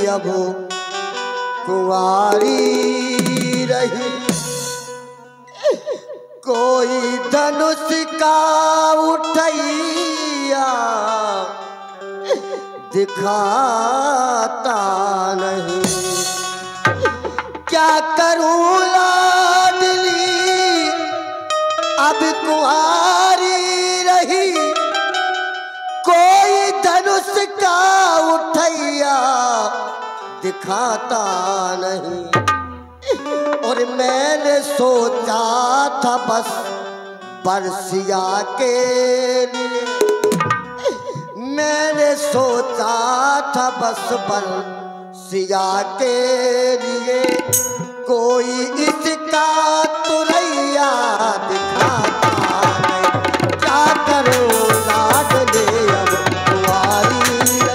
अब कुंवारी रही। कोई धनुष का उठैया दिखाता नहीं। क्या करूं लाडली अब कुंवारी रही। कोई धनुष का उठैया दिखाता नहीं। और मैंने सोचा था बस बरसिया के लिए। मैंने सोचा था बस बरसिया के लिए। कोई इसका तुरैया दिखाता नहीं। क्या करूं लाडले अब कुंवारी रही।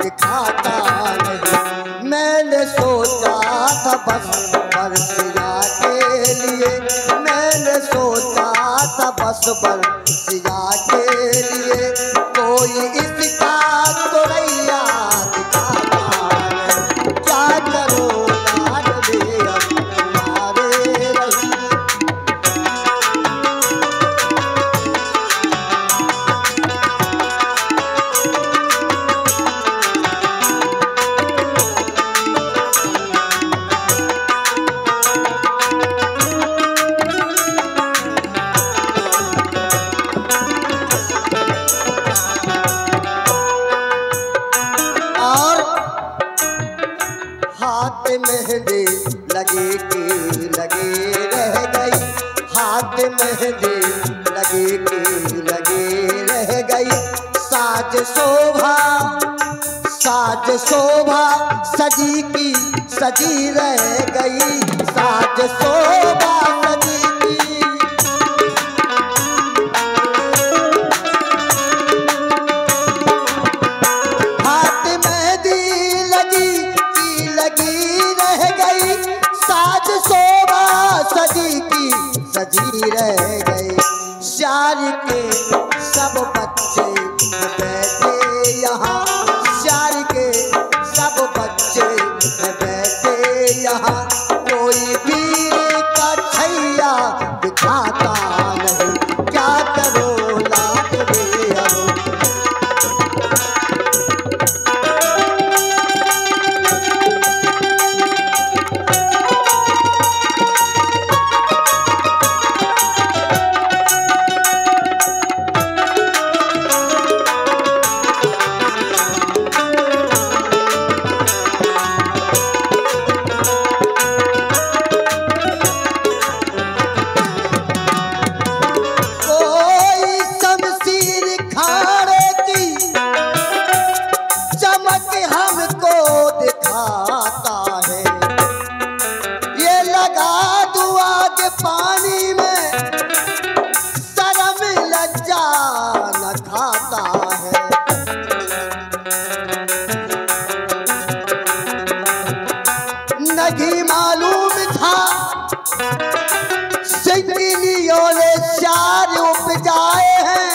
दिखाता नहीं। मैंने सोचा था बस बरसिया के लिए। मैंने सोचा था बस बरसिया के लिए। कोई इसका तुरैया दिखाता नहीं। क्या करूं लाडले अब कुंवारी रही। हाथ मेहंदी लगे की लगे रह गई। हाथ मेहंदी लगे की लगे रह गई। साज शोभा सजी की सजी रह गई। साज शोभा सजी की। हाथ मेहंदी लगी रह गई। साज शोभा सजी की सजी रह गई। शार के सब बच्चे बैठे यहाँ। शार के सब बच्चे बैठे यहाँ। कोई वीर का छैया दिखाता नहीं। क्या करो लाडले अब। नहीं मालूम था सिंगियों ने शार उपजाए हैं।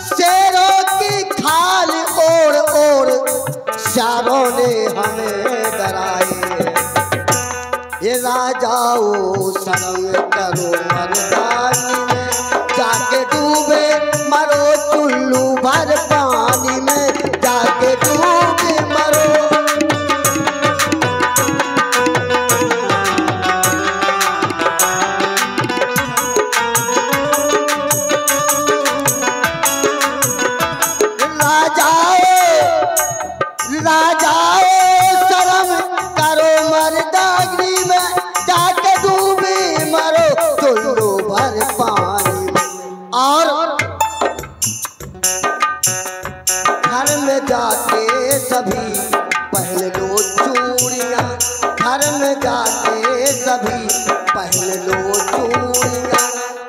शेरों की खाल ओढ़ ओढ़ शारों ने हमें डराए। ये राजाओ शर्म करो मर्दानी में। जाके डूबे मरो चुल्लू भर पानी में। जाके डूबे मरो। राजाओ शर्म करो मर्दानी में। जाके डूबे पहन लो चूड़िया,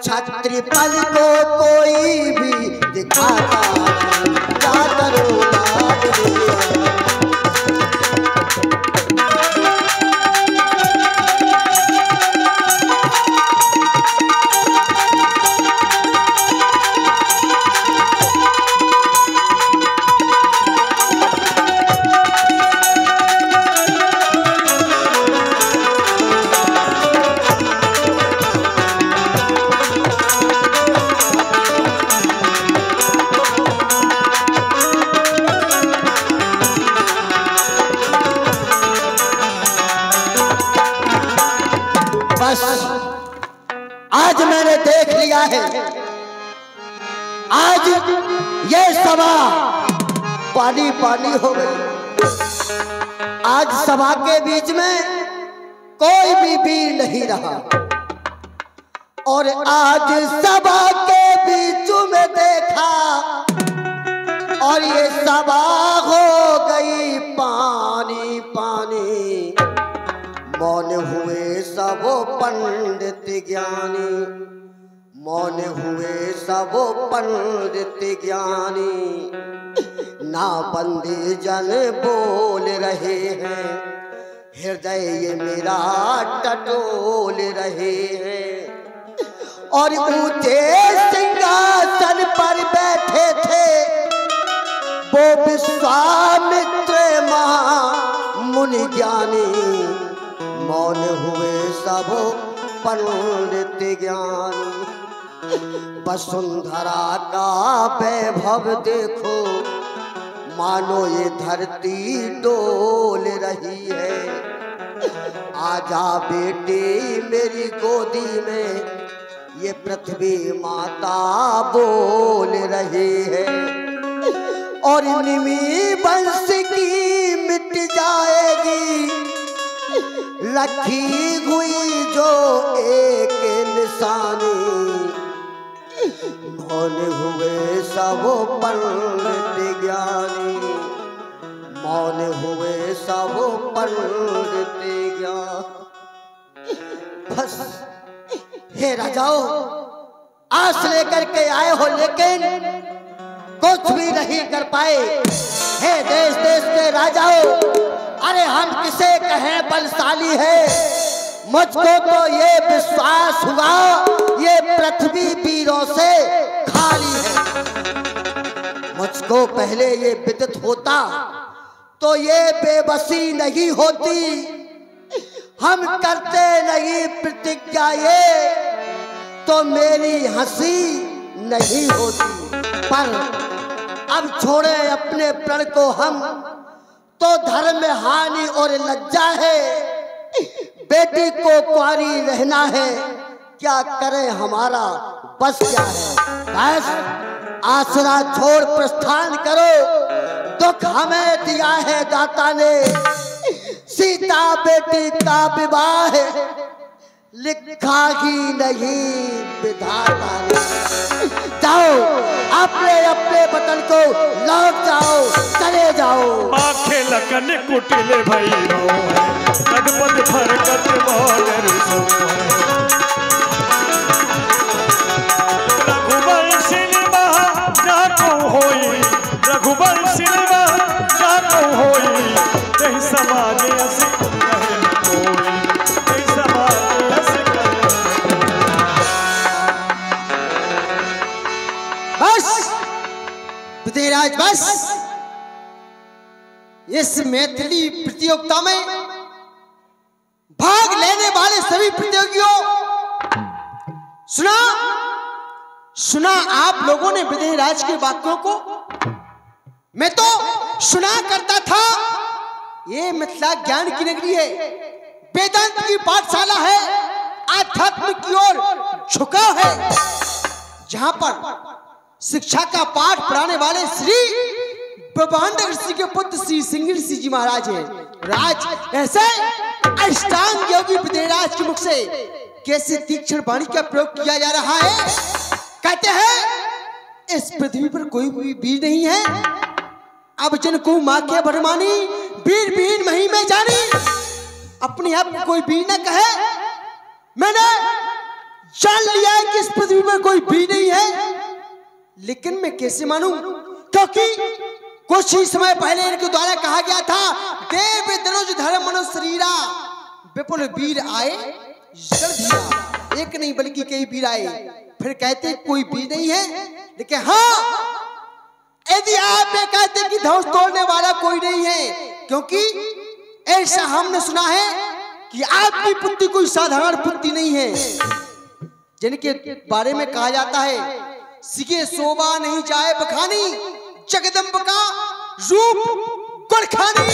छत्री पल को कोई भी दिखाता क्या करो बात दिया। आज मैंने देख लिया है, आज ये सभा पानी पानी हो गई। आज सभा के बीच में कोई भी वीर नहीं रहा, और आज सभा के बीच में देखा और ये सभा हो गई पानी पानी। मौन हुए सब पंडित ज्ञानी, मौन हुए सब पंडित ज्ञानी। ना बंदी जन बोल रहे हैं, हृदय ये मेरा टटोल रहे हैं। और ऊंचे सिंहासन पर बैठे थे वो विश्वामित्र महामुनि ज्ञानी। मौन हुए सब पंडित ज्ञानी। वसुंधरा का वैभव देखो, मानो ये धरती डोल रही है। आजा बेटी मेरी गोदी में, ये पृथ्वी माता बोल रही है। और निमी वंश की मिट जाएगी, रखी हुई जो एक निशानी। मौन हुए सब पंडित ज्ञानी, मौन हुए सब पंडित ज्ञानी। बस हे राजाओं, आस लेकर के आए हो लेकिन कुछ भी नहीं कर पाए। हे देश देश के राजाओं, अरे हम किसे कहें बलशाली है, मुझको तो ये विश्वास हुआ ये पृथ्वी वीरों से खाली है। मुझको पहले ये विदित होता तो ये बेबसी नहीं होती, हम करते नहीं प्रतिज्ञा ये तो मेरी हंसी नहीं होती। पर अब छोड़े अपने प्रण को हम, तो धर्म में हानि और लज्जा है। बेटी को कुंवारी रहना है, क्या करे हमारा बस क्या है। बस आसरा छोड़ प्रस्थान करो, दुख हमें दिया है दाता ने। सीता बेटी का विवाह लिखा ही नहीं विधाता ने। जाओ अपने अपने वतन को लौट जाओ, चले जाओ। आखे लगन कुटिले भाई नगपद फरकत मोर सो रघुवंशी महा जाको होई, रघुवंशी महा जाको होई। कहीं समाज अस कहे कोई, कहीं समाज अस कहे। बस विजयराज, बस इस मैथिली प्रतियोगिता में भाग लेने वाले सभी प्रतियोगियों, सुना आप लोगों ने विजयराज के वाक्यों को। मैं तो सुना करता था, ये मिथिला ज्ञान की नगरी है, वेदांत की पाठशाला है, आध्यात्म की ओर झुकाव है, जहां पर शिक्षा का पाठ पढ़ाने वाले श्री ब्रह्मांड ऋषि के पुत्र श्री सिंह ऋषि जी महाराज है। राज ऐसे अष्टांग योगी विजयराज के मुख से कैसे तीक्ष्ण वाणी का प्रयोग किया जा रहा है। कहते हैं इस पृथ्वी पर कोई भी वीर नहीं है, अब जिनको माँ के भरमानी वीर बीन मही में जानी। अपने आप को कोई वीर न कहे मैंने जान लिया है कि इस पृथ्वी में कोई भी नहीं है, लेकिन मैं कैसे मानूं? क्योंकि कुछ ही समय पहले इनके द्वारा कहा गया था, देव दनुज धर्म मनुष्य शरीरा, विपुल वीर आए जड़ धीरा। एक नहीं बल्कि कई वीर आए। फिर कहते कोई वीर नहीं है, लेकिन हाँ, यदि आप ये कहते कि धनुष तोड़ने वाला कोई नहीं है, क्योंकि ऐसा हमने सुना है कि आपकी पुत्री कोई साधारण पुत्री नहीं है, जिनके बारे में कहा जाता है, सिगे शोभा नहीं जाए बखानी, जगदम्ब का रूप गुणखानी,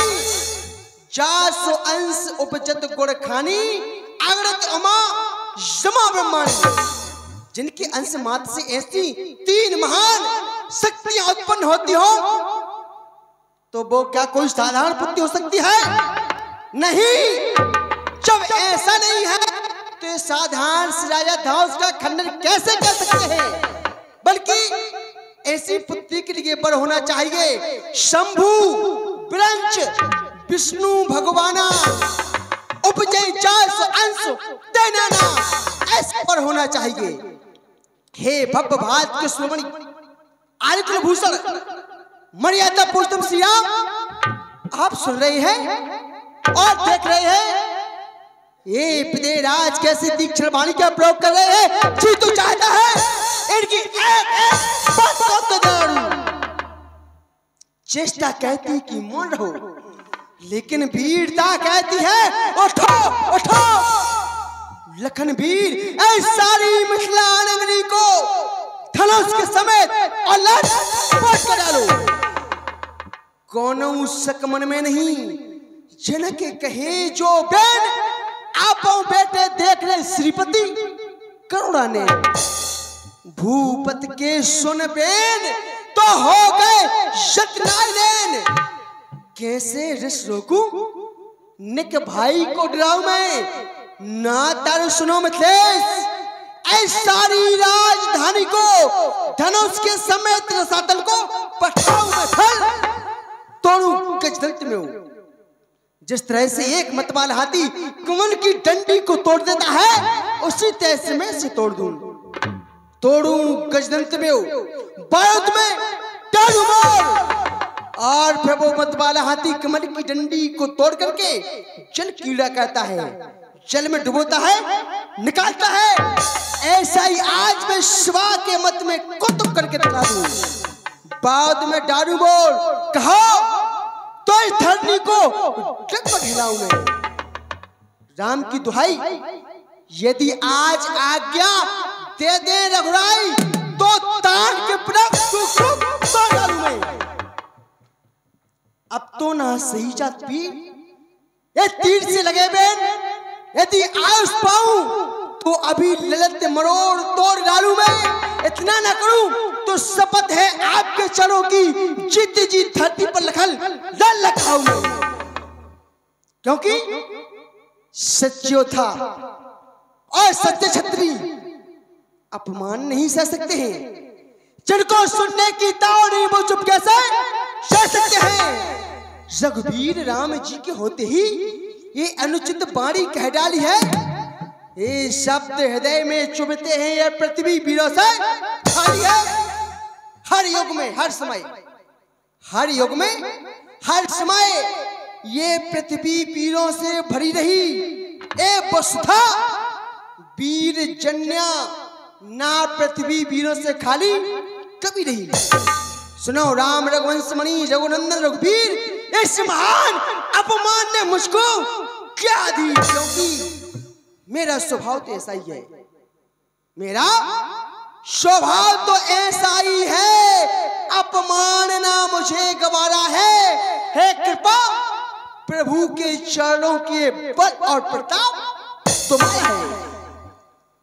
जासो अंश उपजत गुणखानी, अगरत अमा जमा ब्रह्मांड। जिनके अंश मात्र से ऐसी 3 महान शक्तियां उत्पन्न होती हो, तो वो क्या कोई साधारण पुत्री हो सकती है? नहीं। जब ऐसा नहीं है तो ये साधारण से राजा धनुष का खंडन कैसे कर सकते हैं? बल्कि ऐसी पुत्री के लिए बर होना चाहिए शंभु विरंच विष्णु भगवाना, उपजय 400 अंश देनाना, ऐसा पर होना चाहिए। हे भव्य भारत के शिरोमणि आर्य कुल भूषण मर्यादा पुरुषोत्तम श्री राम, आप सुन रहे हैं और देख रहे हैं ये विदेहराज कैसे तीक्ष्ण वाणी का प्रयोग कर रहे हैं। जी तो चाहता है इनकी एक बात को जानो। चेष्टा कहती कि मौन रहो, लेकिन वीरता कहती है उठो उठो। लखन वीर सारी मिथिला नगरी को धनुष के समेत और लट पट कर डालो। कौनों सकमन में नहीं, जिनके कहे जो बैन आपो बेटे देख रहे श्रीपति करुणा ने, भूपत के सुन बेन तो हो गए शतनायन। कैसे रिस रोकूं निक भाई को डराऊं मैं, ना तार सुनो मिथिलेश, ऐ सारी राजधानी को धनुष के समेत रसातल को पठाऊं मैं फल तोड़ूं गजदंत में हूं। जिस तरह से एक मतवाला हाथी कमल की डंडी को तोड़ देता है, उसी तरह से मैं इसे तोड़ दूं, तोड़ूं गजदंत में हूं, बायुत में डालूं मोर। और फिर वो मतवाला हाथी कमल की डंडी को तोड़ करके जल कीड़ा करता है, जल में डुबोता है, निकालता है। ऐसा ही आज मैं शिवा के मत में कुतुब करके दिखा दूं, बाद में डालूं मोर। कहो तो इस धरनी को डगमग हिलाऊं मैं। राम की दुहाई, यदि आज आज्ञा दे दे रघुराई, तो तान के प्रभ तो डालूं मैं। अब तो ना सही जात पीर, ये तीर से लगे बेन, यदि आयुष पाऊं तो अभी ललत मरोड़ तोड़ डालूं मैं। इतना ना करूं तो शपथ है आपके चरणों की, जीत जी धरती पर लल लखाऊं मैं। क्योंकि सच्चो था और सत्य छत्री अपमान नहीं सह सकते हैं, जिनको सुनने की ताव नहीं वो चुप कैसे सह सकते हैं। रघुवीर राम जी के होते ही ये अनुचित वाणी कह डाली है, ये शब्द हृदय में चुभते हैं, ये पृथ्वी वीरों से खाली है। हर युग में हर समय, हर युग में हर समय ये पृथ्वी वीरों से भरी रही। ए वसुधा वीर जन्या, ना पृथ्वी वीरों से खाली कभी नहीं। सुनो राम रघुवंश मणि रघुनंदन रघुवीर, इस महान अपमान ने मुझको क्या दी, क्योंकि मेरा स्वभाव तो ऐसा ही है, मेरा स्वभाव तो ऐसा ही है। अपमानना मुझे गवारा है। हे कृपा प्रभु के चरणों के बल और प्रताप तुम्हारा है।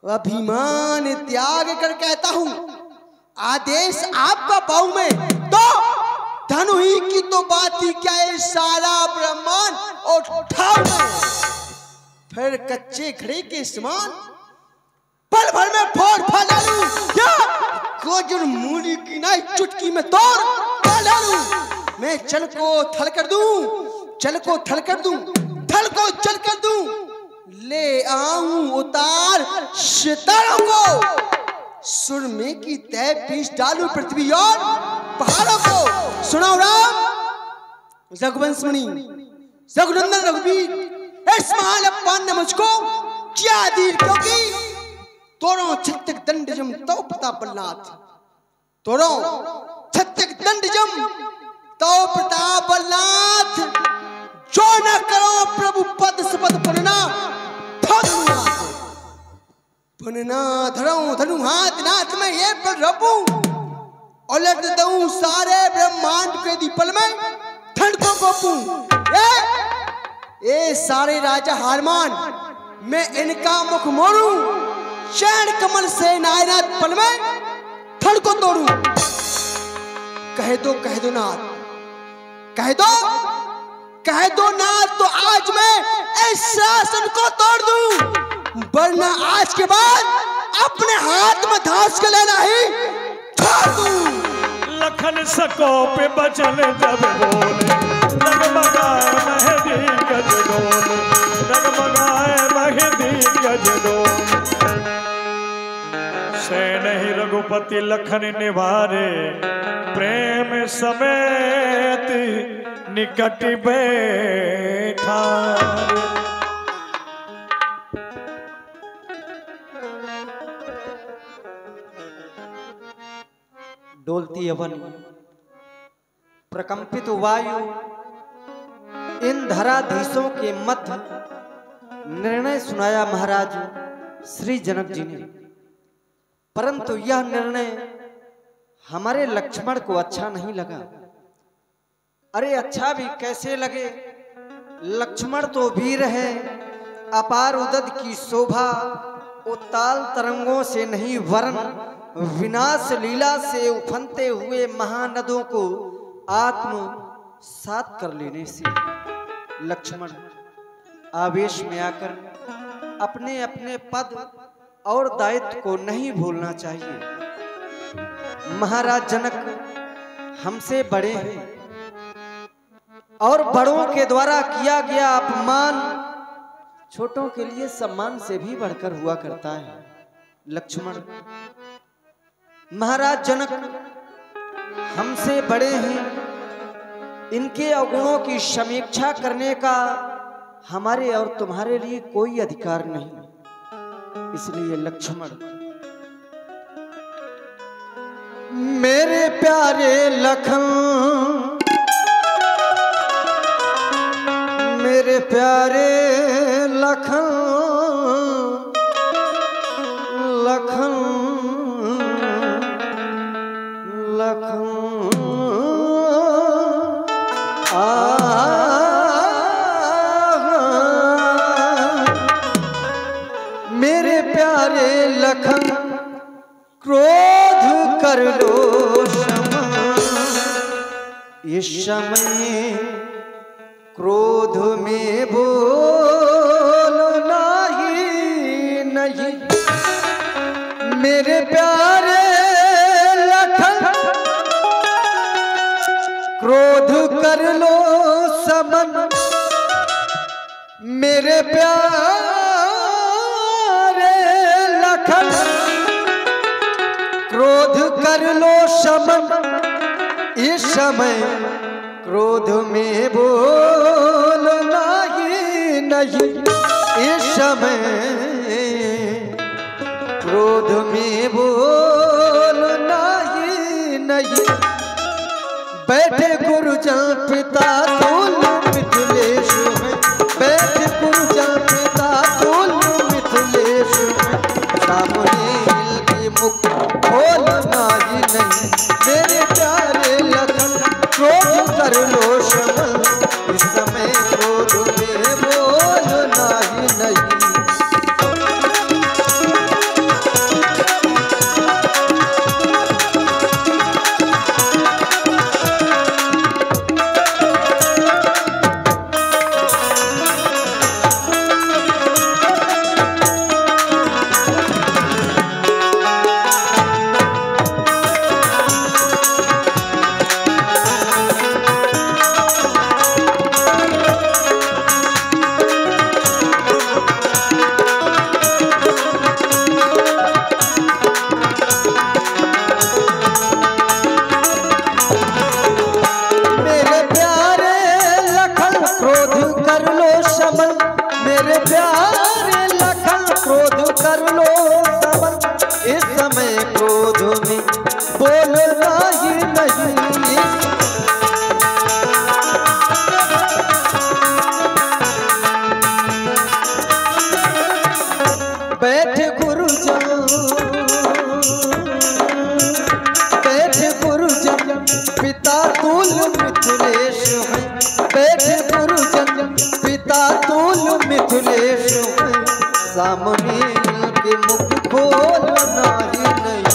अभिमान त्याग कर कहता हूं, आदेश आपका पाऊं मैं, तो धनु ही की तो बात ही क्या है, सारा ब्रह्मांड उठाऊं मैं। फिर कच्चे घड़े के समान पल भर में फोड़ फैला लूं, या गोजर मूली की ना चुटकी में तोड़ डालूं। मैं जल को थल कर दूं, जल को थल कर दूं, थल को जल कर दूं, ले आऊं उतार सितारों को सुरमे की तय पीस डालू पृथ्वी और पहाड़ों को। सुनाओ राम रघुवंश मुनि रघुनंदन रघुवीर, इस महान अपमान ने मुझको क्या दीर, क्योंकि तोरों छत्तक दंड जम तो प्रताप बलनाथ, तोरों छत्तक दंड जम तो प्रताप बलनाथ, जो न करो प्रभु पद सपद पुनना पुनना धरऊं धनु हाथ नाथ में ये पर रबू, उलट दूं सारे ब्रह्मांड के दीपल में ठंड को गोपूं। ए सारे राजा हारमान, मैं इनका मुख मोड़ूं, चैन कमल से नायनाथ पल में ठंड को तोड़ूं। कह दो नाथ, कह दो नाथ, तो आज मैं इस शासन को तोड़ दूं, वरना आज के बाद अपने हाथ में धास के लेना ही छोड़ दूं। लखन सको पे बचल जब बोले, डगमगाए मेहंदी गज डोले, डगमगाए मेहंदी गज डोले। से नहीं रघुपति लखन निवारे, प्रेम समेत निकट बैठा। डोलती अवन प्रकंपित वायु, इन धराधीशों के मध्य निर्णय सुनाया महाराज श्री जनक जी ने। परंतु यह निर्णय हमारे लक्ष्मण को अच्छा नहीं लगा। अरे अच्छा भी कैसे लगे, लक्ष्मण तो वीर है, अपार उदद की शोभा उताल तरंगों से नहीं वरन विनाश लीला से उफनते हुए महानदों को आत्मसात कर लेने से लक्ष्मण आवेश में आकर अपने अपने पद और दायित्व को नहीं भूलना चाहिए। महाराज जनक हमसे बड़े हैं और बड़ों के द्वारा किया गया अपमान छोटों के लिए सम्मान से भी बढ़कर हुआ करता है। लक्ष्मण महाराज जनक हमसे बड़े हैं, इनके अवगुणों की समीक्षा करने का हमारे और तुम्हारे लिए कोई अधिकार नहीं। इसलिए लक्ष्मण, मेरे प्यारे लखन, मेरे प्यारे लखन, लखन लखन मेरे प्यारे लखन, क्रोध कर लो शमन, इस समय क्रोध में बोलना ही नहीं। मेरे प्यारे क्रोध कर लो समन, मेरे प्यारे लखन, क्रोध कर लो समन, इस समय क्रोध में बोलना ही नहीं। इस समय क्रोध में बोलना ही नहीं। बैठे गुरुजन पिता तुल्य मिथिलेश में, बैठे गुरुजन पिता तुल्य मिथिलेश में, सामने की मुख खोलना ही नहीं। मेरे प्यारे लखन, क्रोध कर लो शमन, इस समय क्रोध में बोलना ही नहीं। कर लो समन, इस समय क्रोध में बोलना ही नहीं। बैठे गुरुजन, बैठे गुरुजन पिता तुल मिथिलेश हैं, बैठे गुरुजन पिता तुल मिथिलेश हैं, सामने के मुख खोलना ही नहीं।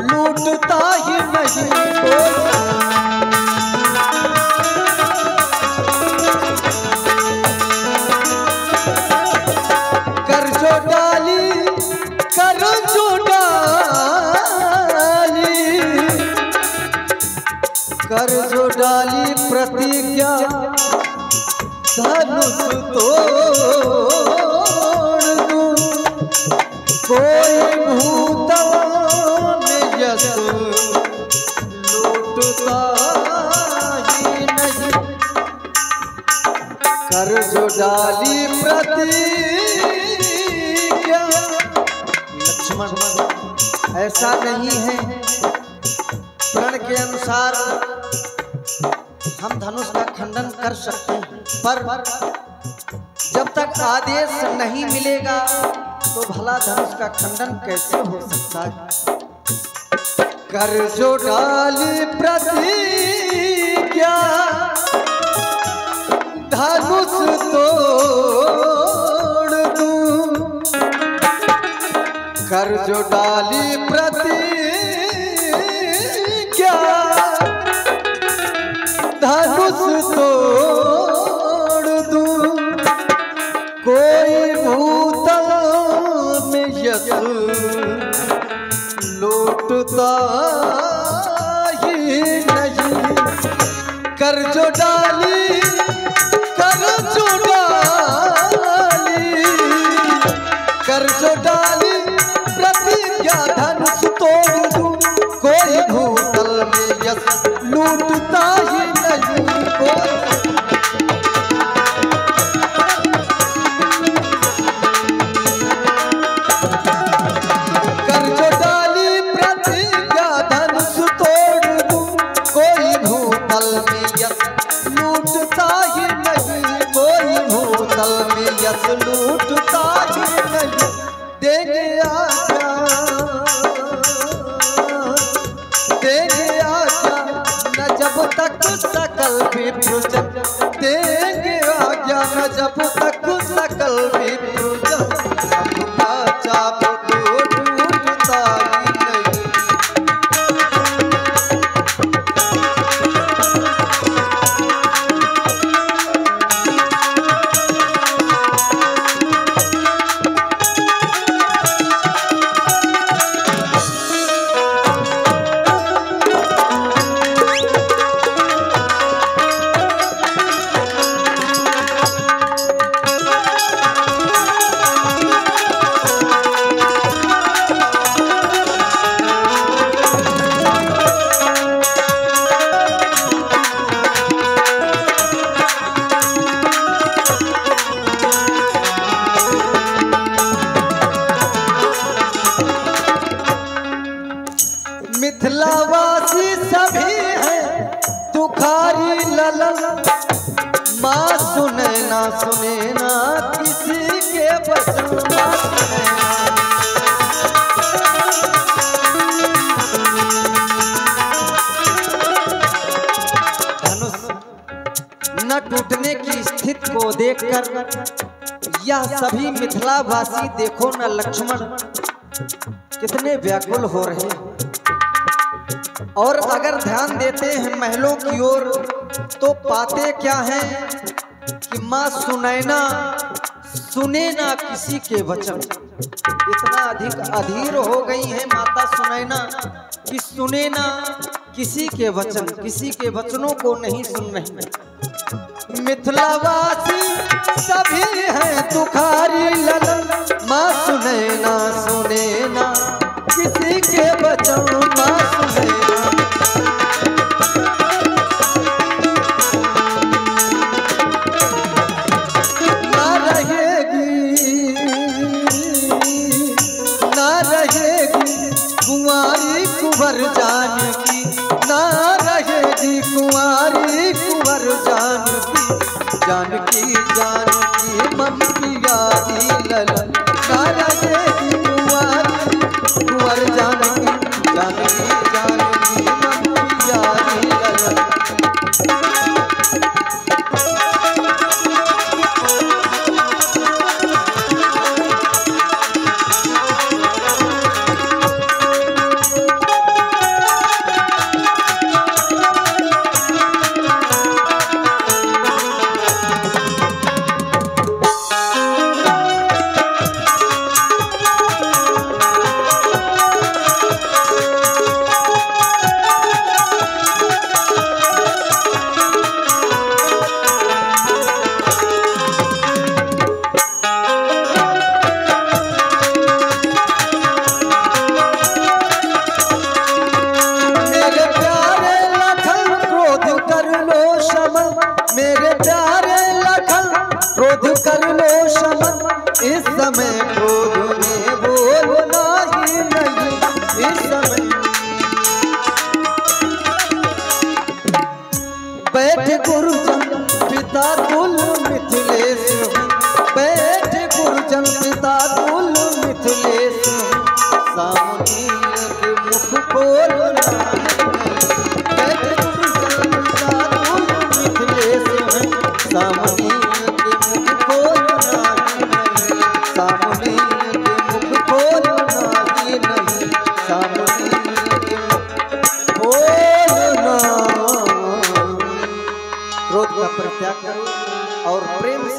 लूटता ही नहीं कर जो डाली, कर जो डाली, कर जो डाली प्रतिज्ञा धनुष तोड़ दूं, कोई भूतल यस लूटता ही नहीं। कर जो डाली प्रतिज्ञा, लक्ष्मण ऐसा नहीं है प्रण के अनुसार हम धनुष का खंडन कर सकते हैं, पर जब तक आदेश नहीं मिलेगा तो भला धनुष का खंडन कैसे हो सकता है। कर जो डाली प्रतिज्ञा धनुष तोड़ दूं, कर जो डाली प्रतिज्ञा धनुष तोड़ दूं, कोई भूतल में यस लूटता ही नहीं। कर जो डाली, कर जो डाली, कर जो डाली प्रतिज्ञा धनुष तोड़ दूं, कोई भूतल में यस लूटता ही नहीं। लूटता ही नहीं, देंगे आज्ञा, देंगे आज्ञा न जब तक सकल विभूजन, देंगे आज्ञा न जब तक सकल विभूजन, सबका चाप टूटता ही नहीं। मिथिलावासी सभी हैं तुखारी ललन, माँ सुने ना किसी के वचन, माँ सुने ना। न टूटने की स्थिति को देखकर यह सभी मिथिलावासी देखो न लक्ष्मण कितने व्याकुल हो रहे हैं। और अगर ध्यान देते हैं महलों की ओर तो पाते क्या है कि माँ सुनैना सुने ना किसी के वचन। इतना अधिक अधीर हो गई है माता सुनैना कि सुने ना किसी के वचन, किसी के वचनों को नहीं सुन रही। मिथिलावासी सभी हैं तुखारी ललन, माँ सुनैना सुने ना किसी के वचन, माँ सुनैना। कुंवारी कुंवर जानकी ना रहेगी, कुंवारी कुंवर जानकी जानकी मम की यादी ललन ना रहेगी, कुंवारी कुंवर जानकी जानकी मम की यादी ललन। इस समय क्रोध में बोलना ही नहीं, इस समय बैठ गुरुजन पिता तुल मिथिलेश, बैठ गुरुजन पिता तुल मिथिलेश, सामने के मुख खोलना बैठ गुरुजन पिता तुल मिथिलेश, सामने के मुख खोलना सामने के मुख खोलना ही नहीं, सामने के मुख खोलना। क्रोध का परित्याग करो और प्रेम से